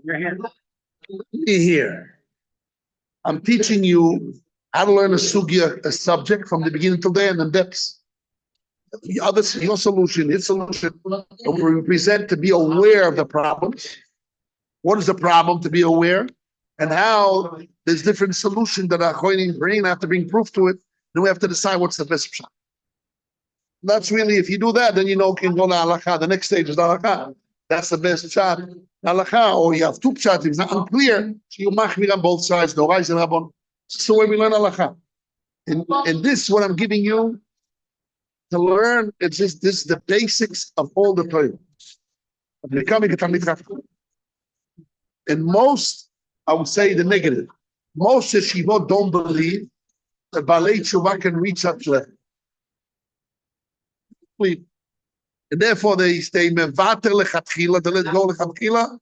You're here. Here. I'm teaching you how to learn a sugya, a subject from the beginning till the end in depth. The other, your solution, his solution, and we present to be aware of the problems. What is the problem to be aware? And how there's different solutions that are going in brain have to bring proof to it. Then we have to decide what's the best shot. That's really, if you do that, then you know can go to halakha. The next stage is halakha. That's the best shot. Halakha, or you have two shots. If it's not unclear, so you machmir on both sides. No rise and rabon. So when we learn halakha, and this what I'm giving you to learn. It's just this is the basics of all the Torah. Becoming a Talmid Chacham. And most, I would say the negative. Most yeshivot don't believe that Balei Tshuva can reach up to that. And therefore they mevater lechatchila, they let go lechatchila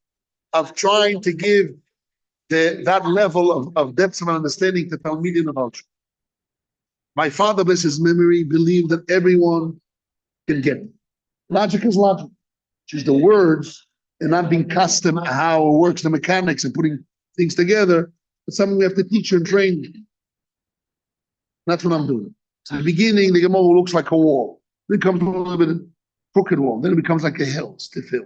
of trying to give that level of depth of understanding to Talmidim about you. My father, bless his memory, believed that everyone can get it. Logic is logic. Just the words and not being custom how it works, the mechanics and putting things together. It's something we have to teach you and train. That's what I'm doing. So in the beginning, the Gemara looks like a wall. Then it comes a little bit crooked wall. Then it becomes like a hill, stiff hill.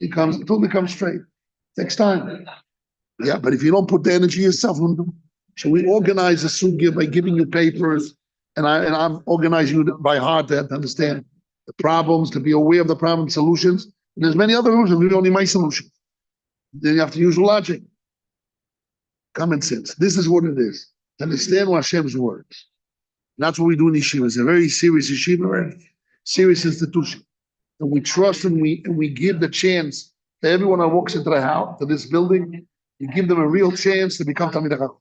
Until it becomes straight. It takes time. Yeah, but if you don't put the energy yourself, so we organize the sugya by giving you papers, and I'm organizing you by heart to understand the problems, to be aware of the problem solutions. And there's many other solutions. We only my solution. Then you have to use logic, common sense. This is what it is. To understand what Hashem's words. And that's what we do in yeshiva. It's a very serious yeshiva, a serious institution. And we trust and we give the chance to everyone that walks into the house, to this building. You give them a real chance to become Talmid Chacham.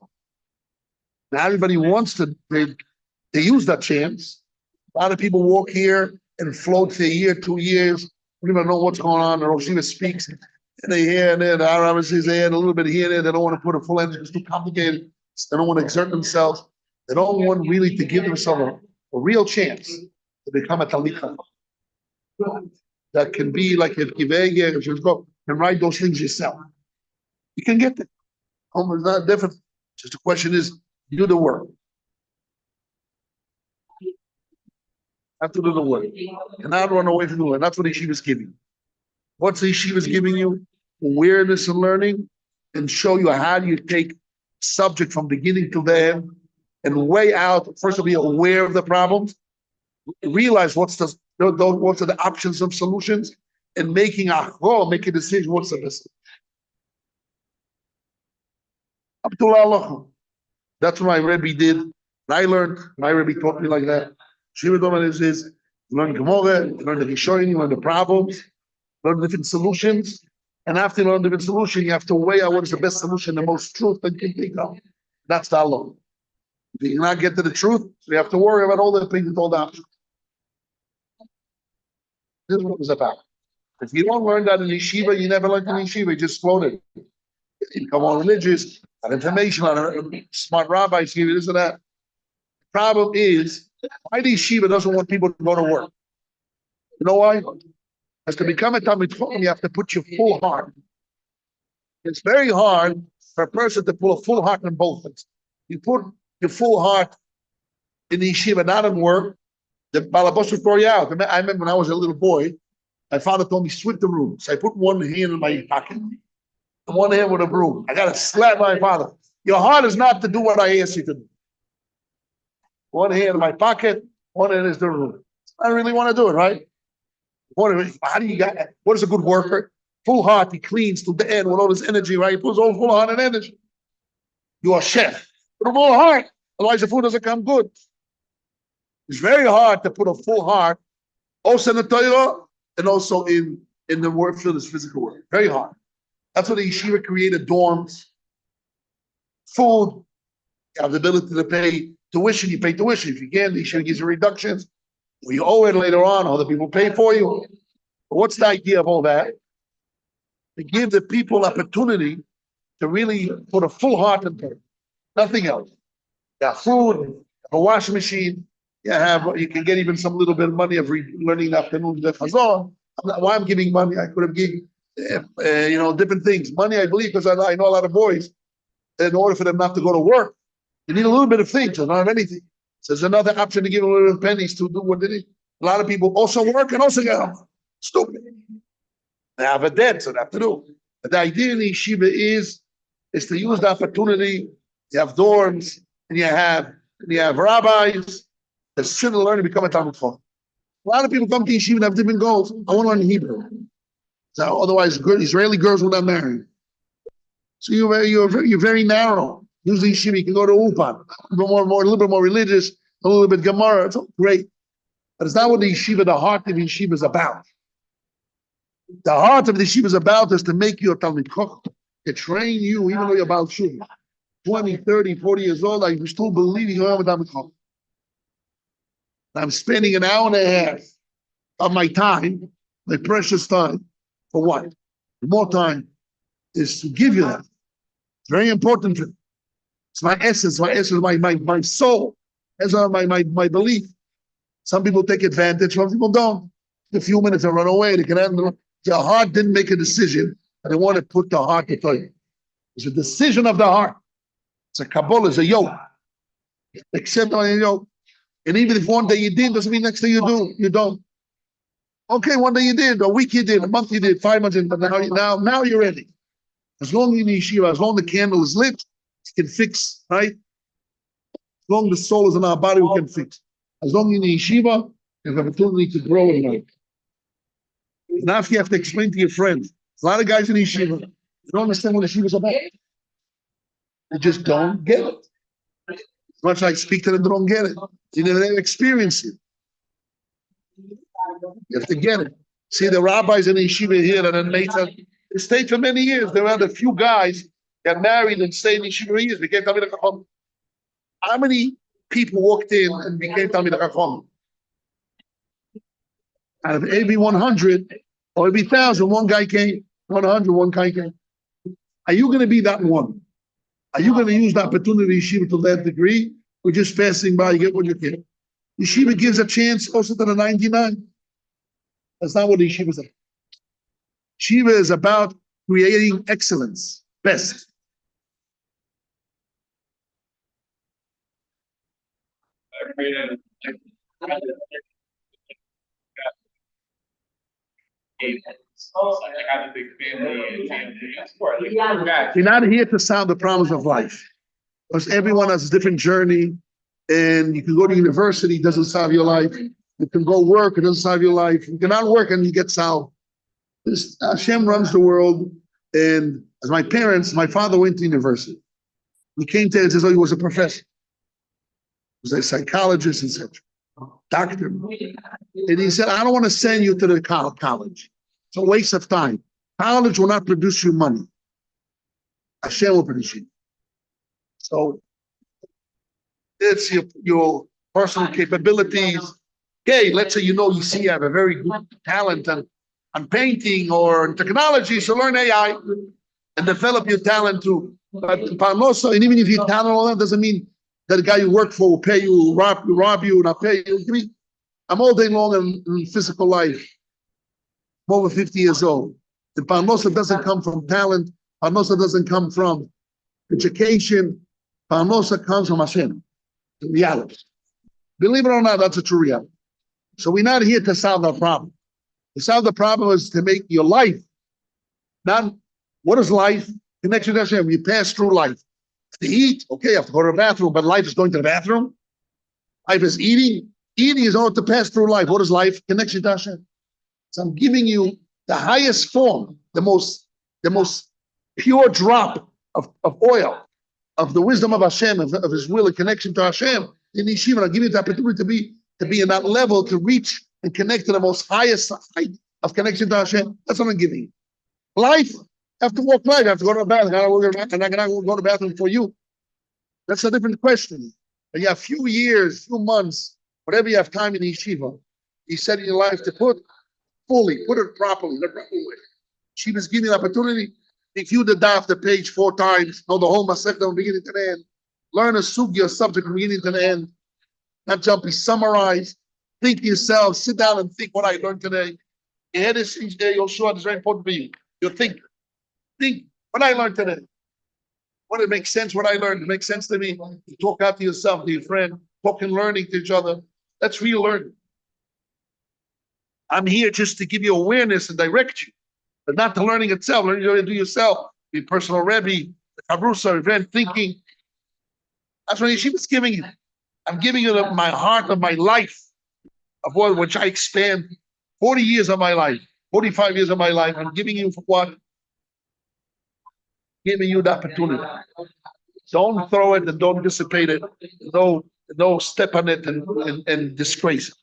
Now everybody wants to they use that chance. A lot of people walk here and float for a year, 2 years. We don't even know what's going on. The Rosh Yeshiva speaks, and they hear and there. The Arab says they had a little bit here and there. They don't want to put a full energy. It's too complicated. They don't want to exert themselves. They don't want really to give themselves a real chance to become a Talmid Chacham. That can be like if Kivege, if you go and write those things yourself. You can get it. Home is not different. Just the question is, do the work. Have to do the work. And not run away from the work. That's what yeshiva is giving you. What's the yeshiva is giving you? Awareness and learning, and show you how do you take subject from beginning to the end and weigh out, first of all, be aware of the problems, realize what's the options of solutions, and make a decision what's the best. That's what my Rebbe did. And I learned, my Rebbe taught me like that. Shiva Doman is you learn Gemara, you learn the Rishonim, you learn the problems, learn different solutions. And after you learn different solutions, you have to weigh out what is the best solution, the most truth that you can think of. That's the Allah. If you cannot get to the truth, so you have to worry about all the things and all the options. This is what it was about. If you don't learn that in yeshiva, you never learned in yeshiva, you just floated. You become all religious, got information on smart rabbis, give you this and that. The problem is, why the yeshiva doesn't want people to go to work? You know why? Because to become a Talmid Chacham, you have to put your full heart. It's very hard for a person to pull a full heart in both things. You put your full heart in the yeshiva, not in work, the balabos will throw you out. I remember when I was a little boy, my father told me, sweep the room. So I put one hand in my pocket and one hand with a broom. I got to slap my father. Your heart is not to do what I ask you to do. One hand in my pocket, one hand is the room. I really want to do it, right? How do you got? What is a good worker? Full heart, he cleans to the end with all his energy, right? He puts all full heart and energy. You are a chef. Put a full heart, otherwise the food doesn't come good. It's very hard to put a full heart, also in the Torah and also in the work field, this physical work. Very hard. That's why the yeshiva created dorms, food. You have the ability to pay tuition. You pay tuition. If you can, the yeshiva gives you reductions. We owe it later on. Other people pay for you. But what's the idea of all that? To give the people opportunity to really put a full heart into it. Nothing else. You have food, you have a washing machine. You can get even some little bit of money of learning the afternoon the chazon. Why I'm giving money? I could have given different things. Money, I believe, because I know a lot of boys, in order for them not to go to work, you need a little bit of things. I don't have anything. So there's another option to give them a little pennies to do what they need. A lot of people also work and also get home. Stupid. They have a debt, so they have to do. But the idea in the yeshiva is to use the opportunity. You have dorms, and you have rabbis that sit and learn to become a Talmud Chacham. A lot of people come to yeshiva and have different goals. I want to learn Hebrew. So otherwise, good Israeli girls will not marry. So you're very narrow. Usually yeshiva, you can go to Ulpan, a little bit more religious, a little bit Gemara. It's all great. But it's not what the yeshiva, the heart of the yeshiva is about. The heart of the yeshiva is about is to make you a Talmid Chacham, to train you, even though you're about shul. 20, 30, 40 years old, I still believe you're a Talmid Chacham. I'm spending an hour and a half of my time, my precious time, for what? More time is to give you that. It's very important. It's my essence, my soul. That's my belief. Some people take advantage, some people don't. A few minutes and run away. They can handle. Your heart didn't make a decision, and they want to put the heart to tell you. It's a decision of the heart. It's a Kabbalah, it's a yoke. Accept on a yoke. And even if one day you did, doesn't mean next day you don't. Okay, one day you did, a week you did, a month you did, 5 months in, but now you're ready. As long as you're in yeshiva, as long as the candle is lit, you can fix, right? As long as the soul is in our body, we can fix. As long as you're in yeshiva, you have an opportunity to grow in life. Now if you have to explain to your friends, a lot of guys in yeshiva, they don't understand what yeshiva is about. They just don't get it. As much as I speak to them, they don't get it. They never experience it. You have to get it. See the rabbis in the yeshiva here that then later, they stayed for many years. There were a few guys that married and stayed in yeshiva years, became Talmid Chacham. How many people walked in and became Talmid Chacham? Out of every 100 or every 1,000, one guy came. 100, one guy came. Are you going to be that one? Are you going to use the opportunity of yeshiva to that degree, or just passing by, you get what you get? Yeshiva gives a chance also to the 99. That's not what the yeshiva is about. Yeshiva is about creating excellence, best. You're not here to solve the problems of life, because everyone has a different journey, and you can go to university, it doesn't solve your life. You can go work, it doesn't solve your life. You cannot work and you get solved. Hashem runs the world, and as my father went to university. He came to it and says, oh, he was a professor. He was a psychologist, etc. Doctor. And he said, I don't want to send you to the college. It's a waste of time. College will not produce you money. Hashem will produce you. So it's your personal capabilities. Okay, let's say you see you have a very good talent on painting or in technology, so learn AI and develop your talent too. But parnosa, and even if you talent all that, doesn't mean that the guy you work for will pay you, rob you, not pay you. I'm all day long in physical life. I'm over 50 years old. The parnosa doesn't come from talent. Parnosa doesn't come from education. Parnosa comes from Hashem, the reality. Believe it or not, that's a true reality. So we're not here to solve that problem. To solve the problem is to make your life. Not what is life? Connection to Hashem. You pass through life. To eat, okay, you have to go to the bathroom, but life is going to the bathroom. Life is eating. Eating is all to pass through life. What is life? Connection to Hashem. So I'm giving you the highest form, the most pure drop of oil, of the wisdom of Hashem, of His will, and connection to Hashem. In yeshiva, I'll give you the opportunity to be in that level, to reach and connect to the most highest height of connection to Hashem. That's what I'm giving you. Life, I have to walk life. I have to go to the bathroom. I'm not going to go to the bathroom for you. That's a different question. But you have few years, few months, whatever you have time in yeshiva, you set in your life to put it properly, the proper way. Yeshiva's giving you the opportunity. If you daf the page 4 times, know the whole masechta from beginning to the end, learn a sugya subject from beginning to the end, not jumpy, summarize, think yourself, sit down and think what I learned today. Your head is Yoshua is very important for you. You think what I learned today. What it makes sense, what I learned, it makes sense to me. You talk out to yourself, to your friend, talking, learning to each other. That's real learning. I'm here just to give you awareness and direct you, but not the learning itself. Learning to do yourself, be personal Rebbe, the Kabrusa, event thinking. That's what Yeshiva's giving you. I'm giving you my heart of my life, of what which I expand 40 years of my life, 45 years of my life. I'm giving you for what? Giving you the opportunity. Don't throw it and don't dissipate it. No step on it and disgrace it.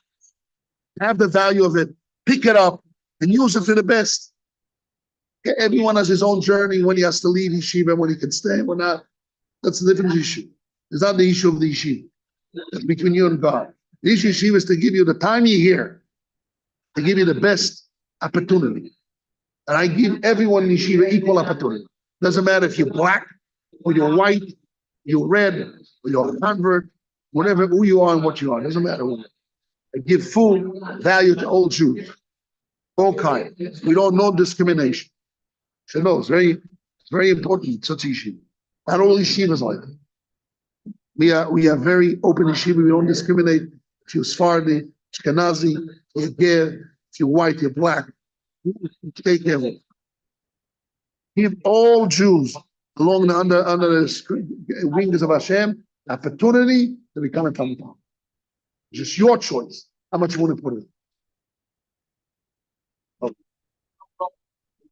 Have the value of it, pick it up, and use it for the best. Everyone has his own journey when he has to leave yeshiva, when he can stay, when not. That's a different issue. It's not the issue of the yeshiva. It's between you and God. The issue of yeshiva is to give you the time you're here, to give you the best opportunity. And I give everyone in yeshiva equal opportunity. Doesn't matter if you're black or you're white, you're red, or you're a convert, whatever, who you are and what you are. Doesn't matter who. I give full value to all Jews, all kinds. We don't know discrimination. So no, it's very important. Such yeshiva. Not all yeshivas like that. We are very open yeshiva. We don't discriminate. If you're Sephardi, Ashkenazi, you're gay, if you're white, you're black. Take care of it. Give all Jews along under the wings of Hashem the opportunity to become a Talmud. Just your choice how much you want to put in.